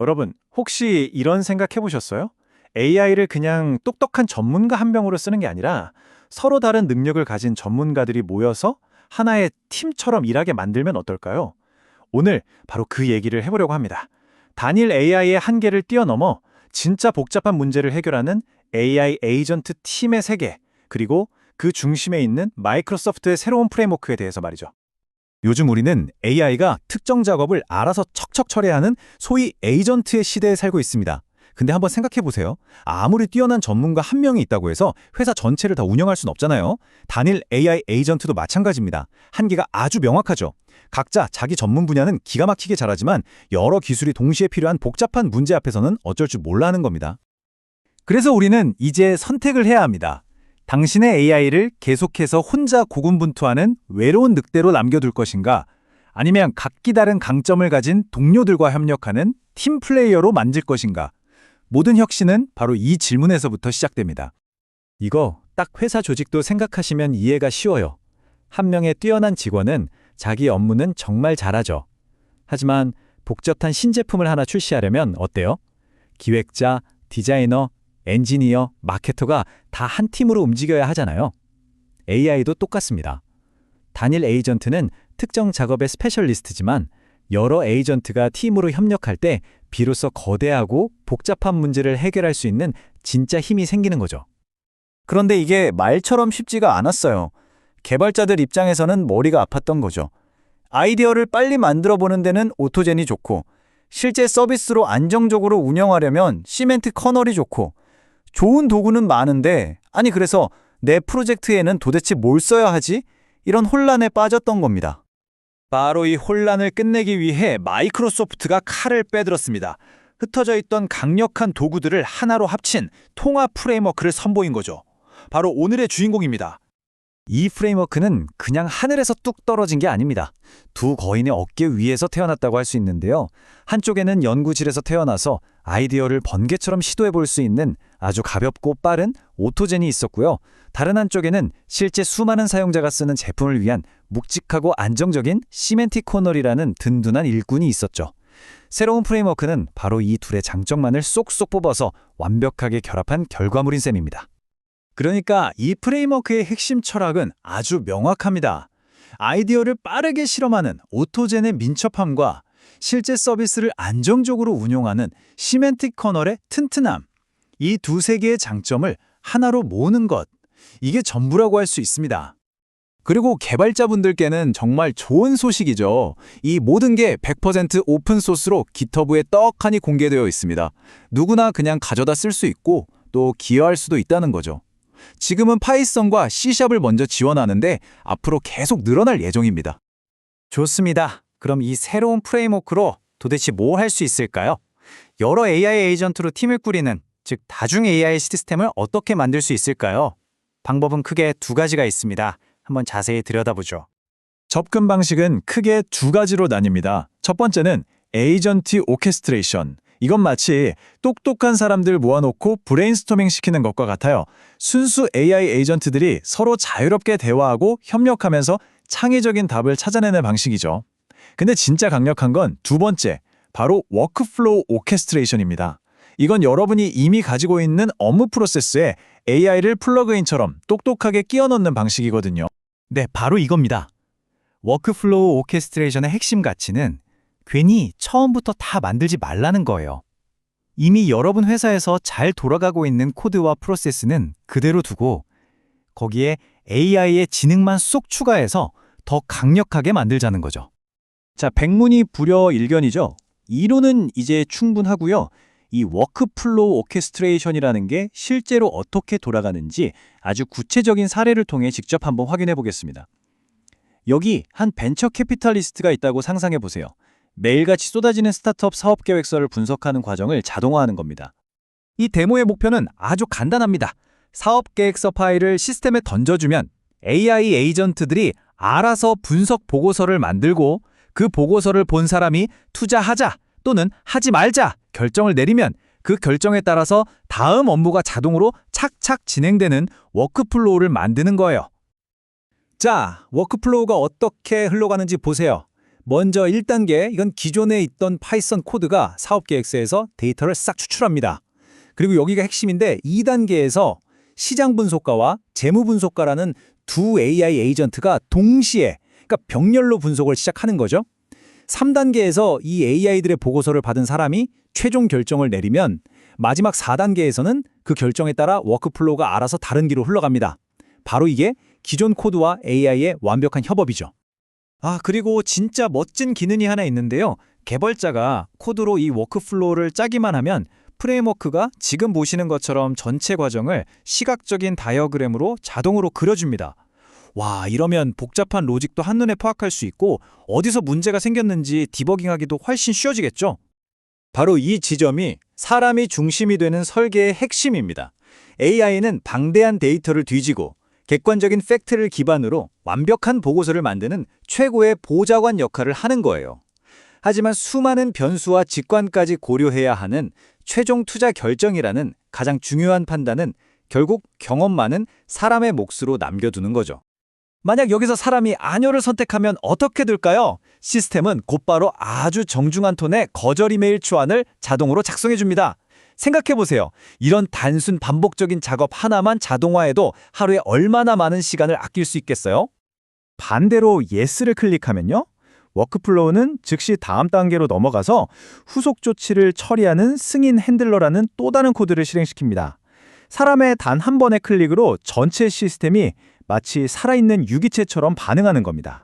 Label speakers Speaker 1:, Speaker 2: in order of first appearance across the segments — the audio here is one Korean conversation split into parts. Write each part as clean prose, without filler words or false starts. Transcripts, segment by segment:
Speaker 1: 여러분, 혹시 이런 생각 해보셨어요? AI를 그냥 똑똑한 전문가 한 명으로 쓰는 게 아니라 서로 다른 능력을 가진 전문가들이 모여서 하나의 팀처럼 일하게 만들면 어떨까요? 오늘 바로 그 얘기를 해보려고 합니다. 단일 AI의 한계를 뛰어넘어 진짜 복잡한 문제를 해결하는 AI 에이전트 팀의 세계, 그리고 그 중심에 있는 마이크로소프트의 새로운 프레임워크에 대해서 말이죠. 요즘 우리는 AI가 특정 작업을 알아서 척척 처리하는 소위 에이전트의 시대에 살고 있습니다. 근데 한번 생각해 보세요. 아무리 뛰어난 전문가 한 명이 있다고 해서 회사 전체를 다 운영할 수는 없잖아요. 단일 AI 에이전트도 마찬가지입니다. 한계가 아주 명확하죠. 각자 자기 전문 분야는 기가 막히게 잘하지만 여러 기술이 동시에 필요한 복잡한 문제 앞에서는 어쩔 줄 몰라 하는 겁니다. 그래서 우리는 이제 선택을 해야 합니다. 당신의 AI를 계속해서 혼자 고군분투하는 외로운 늑대로 남겨둘 것인가? 아니면 각기 다른 강점을 가진 동료들과 협력하는 팀 플레이어로 만들 것인가? 모든 혁신은 바로 이 질문에서부터 시작됩니다. 이거 딱 회사 조직도 생각하시면 이해가 쉬워요. 한 명의 뛰어난 직원은 자기 업무는 정말 잘하죠. 하지만 복잡한 신제품을 하나 출시하려면 어때요? 기획자, 디자이너, 엔지니어, 마케터가 다 한 팀으로 움직여야 하잖아요. AI도 똑같습니다. 단일 에이전트는 특정 작업의 스페셜리스트지만 여러 에이전트가 팀으로 협력할 때 비로소 거대하고 복잡한 문제를 해결할 수 있는 진짜 힘이 생기는 거죠. 그런데 이게 말처럼 쉽지가 않았어요. 개발자들 입장에서는 머리가 아팠던 거죠. 아이디어를 빨리 만들어 보는 데는 오토젠이 좋고, 실제 서비스로 안정적으로 운영하려면 시멘트 커널이 좋고, 좋은 도구는 많은데, 아니 그래서 내 프로젝트에는 도대체 뭘 써야 하지? 이런 혼란에 빠졌던 겁니다. 바로 이 혼란을 끝내기 위해 마이크로소프트가 칼을 빼들었습니다. 흩어져 있던 강력한 도구들을 하나로 합친 통합 프레임워크를 선보인 거죠. 바로 오늘의 주인공입니다. 이 프레임워크는 그냥 하늘에서 뚝 떨어진 게 아닙니다. 두 거인의 어깨 위에서 태어났다고 할 수 있는데요. 한쪽에는 연구실에서 태어나서 아이디어를 번개처럼 시도해 볼 수 있는 아주 가볍고 빠른 오토젠이 있었고요. 다른 한쪽에는 실제 수많은 사용자가 쓰는 제품을 위한 묵직하고 안정적인 시멘틱 코널이라는 든든한 일꾼이 있었죠. 새로운 프레임워크는 바로 이 둘의 장점만을 쏙쏙 뽑아서 완벽하게 결합한 결과물인 셈입니다. 그러니까 이 프레임워크의 핵심 철학은 아주 명확합니다. 아이디어를 빠르게 실험하는 오토젠의 민첩함과 실제 서비스를 안정적으로 운용하는 시멘틱 커널의 튼튼함, 이 두세 개의 장점을 하나로 모으는 것, 이게 전부라고 할 수 있습니다. 그리고 개발자분들께는 정말 좋은 소식이죠. 이 모든 게 100% 오픈소스로 GitHub에 떡하니 공개되어 있습니다. 누구나 그냥 가져다 쓸 수 있고 또 기여할 수도 있다는 거죠. 지금은 파이썬과 C샵을 먼저 지원하는데 앞으로 계속 늘어날 예정입니다. 좋습니다. 그럼 이 새로운 프레임워크로 도대체 뭐 할 수 있을까요? 여러 AI 에이전트로 팀을 꾸리는, 즉 다중 AI 시스템을 어떻게 만들 수 있을까요? 방법은 크게 두 가지가 있습니다. 한번 자세히 들여다보죠. 접근 방식은 크게 두 가지로 나뉩니다. 첫 번째는 에이전트 오케스트레이션. 이건 마치 똑똑한 사람들 모아놓고 브레인스토밍 시키는 것과 같아요. 순수 AI 에이전트들이 서로 자유롭게 대화하고 협력하면서 창의적인 답을 찾아내는 방식이죠. 근데 진짜 강력한 건 두 번째, 바로 워크플로우 오케스트레이션입니다. 이건 여러분이 이미 가지고 있는 업무 프로세스에 AI를 플러그인처럼 똑똑하게 끼워 넣는 방식이거든요. 네, 바로 이겁니다. 워크플로우 오케스트레이션의 핵심 가치는 괜히 처음부터 다 만들지 말라는 거예요. 이미 여러분 회사에서 잘 돌아가고 있는 코드와 프로세스는 그대로 두고 거기에 AI의 지능만 쏙 추가해서 더 강력하게 만들자는 거죠. 자, 백문이 불여일견이죠. 이론은 이제 충분하고요. 이 워크플로우 오케스트레이션이라는 게 실제로 어떻게 돌아가는지 아주 구체적인 사례를 통해 직접 한번 확인해 보겠습니다. 여기 한 벤처 캐피탈리스트가 있다고 상상해 보세요. 매일같이 쏟아지는 스타트업 사업 계획서를 분석하는 과정을 자동화하는 겁니다. 이 데모의 목표는 아주 간단합니다. 사업 계획서 파일을 시스템에 던져주면 AI 에이전트들이 알아서 분석 보고서를 만들고 그 보고서를 본 사람이 투자하자 또는 하지 말자 결정을 내리면 그 결정에 따라서 다음 업무가 자동으로 착착 진행되는 워크플로우를 만드는 거예요. 자, 워크플로우가 어떻게 흘러가는지 보세요.
Speaker 2: 먼저 1단계, 이건 기존에 있던 파이썬 코드가 사업 계획서에서 데이터를 싹 추출합니다. 그리고 여기가 핵심인데 2단계에서 시장 분석가와 재무 분석가라는 두 AI 에이전트가 동시에, 그러니까 병렬로 분석을 시작하는 거죠. 3단계에서 이 AI들의 보고서를 받은 사람이 최종 결정을 내리면 마지막 4단계에서는 그 결정에 따라 워크플로우가 알아서 다른 길로 흘러갑니다. 바로 이게 기존 코드와 AI의 완벽한 협업이죠.
Speaker 1: 그리고 진짜 멋진 기능이 하나 있는데요. 개발자가 코드로 이 워크플로우를 짜기만 하면 프레임워크가 지금 보시는 것처럼 전체 과정을 시각적인 다이어그램으로 자동으로 그려줍니다. 와, 이러면 복잡한 로직도 한눈에 파악할 수 있고 어디서 문제가 생겼는지 디버깅하기도 훨씬 쉬워지겠죠? 바로 이 지점이 사람이 중심이 되는 설계의 핵심입니다. AI는 방대한 데이터를 뒤지고 객관적인 팩트를 기반으로 완벽한 보고서를 만드는 최고의 보좌관 역할을 하는 거예요. 하지만 수많은 변수와 직관까지 고려해야 하는 최종 투자 결정이라는 가장 중요한 판단은 결국 경험 많은 사람의 몫으로 남겨두는 거죠. 만약 여기서 사람이 아뇨를 선택하면 어떻게 될까요? 시스템은 곧바로 아주 정중한 톤의 거절 이메일 초안을 자동으로 작성해줍니다. 생각해보세요. 이런 단순 반복적인 작업 하나만 자동화해도 하루에 얼마나 많은 시간을 아낄 수 있겠어요? 반대로 yes를 클릭하면요. 워크플로우는 즉시 다음 단계로 넘어가서 후속 조치를 처리하는 승인 핸들러라는 또 다른 코드를 실행시킵니다. 사람의 단 한 번의 클릭으로 전체 시스템이 마치 살아있는 유기체처럼 반응하는 겁니다.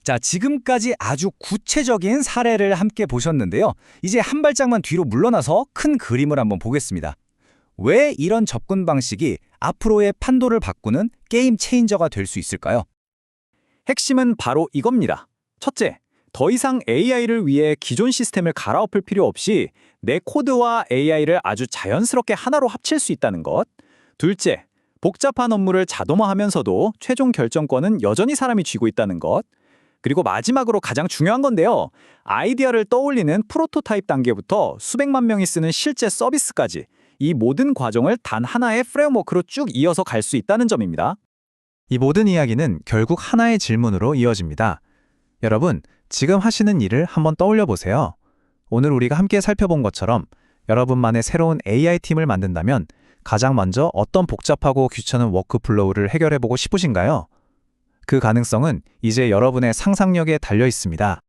Speaker 2: 자, 지금까지 아주 구체적인 사례를 함께 보셨는데요. 이제 한 발짝만 뒤로 물러나서 큰 그림을 한번 보겠습니다. 왜 이런 접근 방식이 앞으로의 판도를 바꾸는 게임 체인저가 될 수 있을까요?
Speaker 1: 핵심은 바로 이겁니다. 첫째, 더 이상 AI를 위해 기존 시스템을 갈아엎을 필요 없이 내 코드와 AI를 아주 자연스럽게 하나로 합칠 수 있다는 것. 둘째, 복잡한 업무를 자동화하면서도 최종 결정권은 여전히 사람이 쥐고 있다는 것. 그리고 마지막으로 가장 중요한 건데요. 아이디어를 떠올리는 프로토타입 단계부터 수백만 명이 쓰는 실제 서비스까지 이 모든 과정을 단 하나의 프레임워크로 쭉 이어서 갈 수 있다는 점입니다.
Speaker 3: 이 모든 이야기는 결국 하나의 질문으로 이어집니다. 여러분, 지금 하시는 일을 한번 떠올려 보세요. 오늘 우리가 함께 살펴본 것처럼 여러분만의 새로운 AI 팀을 만든다면 가장 먼저 어떤 복잡하고 귀찮은 워크플로우를 해결해보고 싶으신가요? 그 가능성은 이제 여러분의 상상력에 달려 있습니다.